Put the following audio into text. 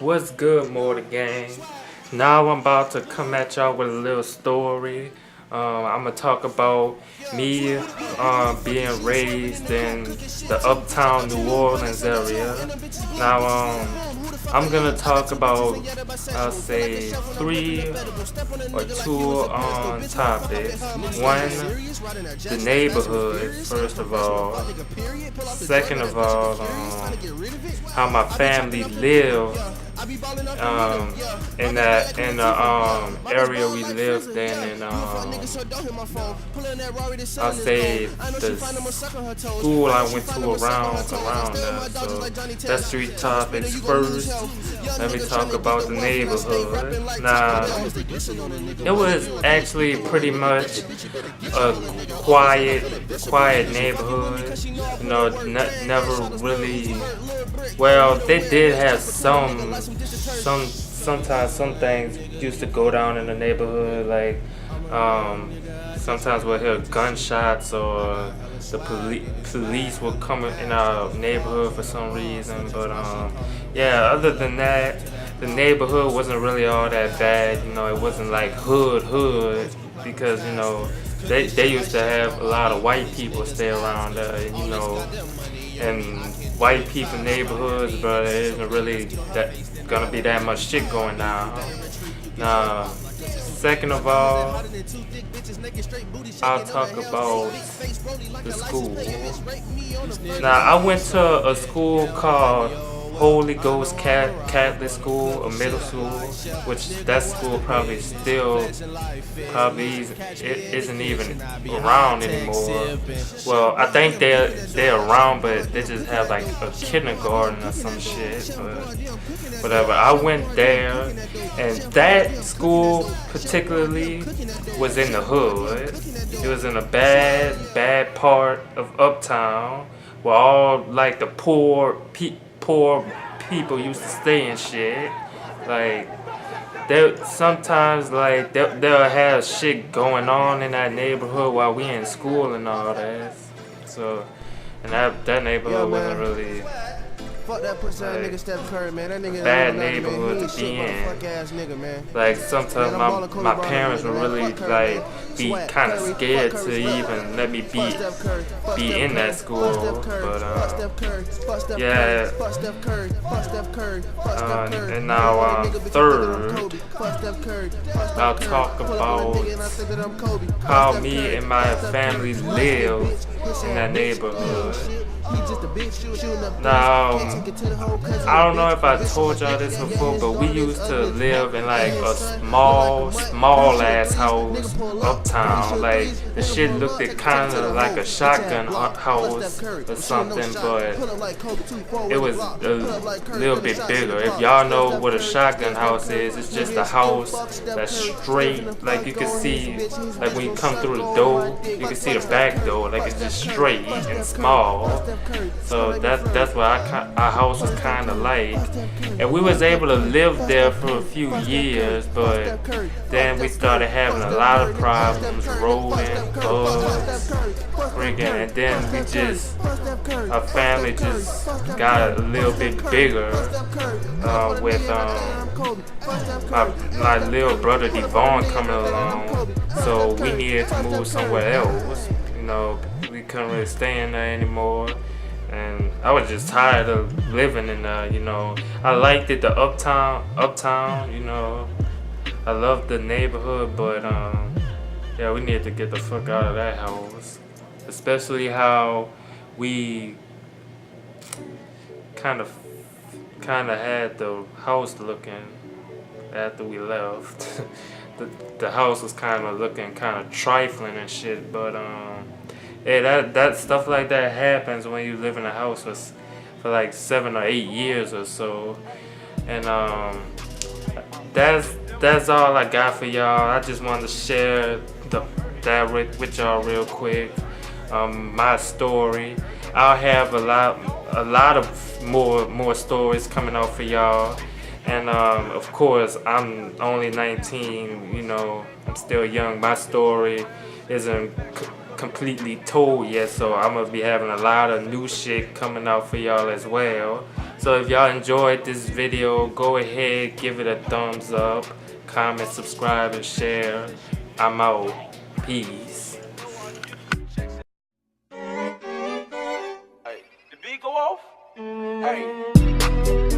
What's good, Mortar Gang? Now I'm about to come at y'all with a little story. I'm gonna talk about me being raised in the uptown New Orleans area. Now, I'm gonna talk about, I'll say, three or two topics. One, the neighborhood, first of all. Second of all, how my family lived in the area we lived in, and I'll say the school I went to around that. So that's three topics. First, let me talk about the neighborhood. Now, it was actually pretty much a quiet neighborhood. You know, never really. Well, they did have sometimes some things used to go down in the neighborhood, like sometimes we'll hear gunshots or the police will come in our neighborhood for some reason. But yeah, other than that, the neighborhood wasn't really all that bad. You know, it wasn't like hood because they used to have a lot of white people stay around there, and white people neighborhoods, but there isn't really gonna be that much shit going down. Now, second of all, I'll talk about the school. Now, I went to a school called Holy Ghost Catholic School, a middle school, which that school probably isn't even around anymore. Well, I think they're around, but they just have like a kindergarten or some shit. But whatever. I went there, and that school particularly was in the hood. It was in a bad part of Uptown, where all like the poor people used to stay and shit. Like sometimes like they'll have shit going on in that neighborhood while we in school and all that. So, and that neighborhood wasn't really Fuck that pussy ass nigga Steph Curry, man. That nigga bad man. neighborhood to be in. Fuck ass nigga, man. Like sometimes my parents would really like be kind of scared to even let me be in that school. But yeah. And now third, I'll talk about how me and my family live in that neighborhood. Now, I don't know if I told y'all this before, but we used to live in like a small ass house uptown. Like the shit looked kind of like a shotgun house or something, but it was a little bit bigger. If y'all know what a shotgun house is, it's just a house that's straight. Like you can see, like when you come through the door, you can see the back door. Like it's just straight and small. So that's what our house was kind of like, and we was able to live there for a few years, but then we started having a lot of problems, rodents, bugs, freaking, and then our family just got a little bit bigger with my little brother Devon coming along, so we needed to move somewhere else. We couldn't really stay in there anymore. And I was just tired of living in there, I liked it, the uptown, I loved the neighborhood, but yeah, we needed to get the fuck out of that house. Especially how we kind of had the house looking after we left. the house was kind of looking kind of trifling and shit, but yeah, that stuff like that happens when you live in a house for like 7 or 8 years or so. And that's all I got for y'all. I just wanted to share that with y'all real quick. My story. I'll have a lot of more stories coming out for y'all. And of course, I'm only 19. I'm still young. My story isn't completely told yet, so I'm gonna be having a lot of new shit coming out for y'all as well. So if y'all enjoyed this video, go ahead, give it a thumbs up, comment, subscribe, and share. I'm out. Peace. Hey, the beat go off? Hey.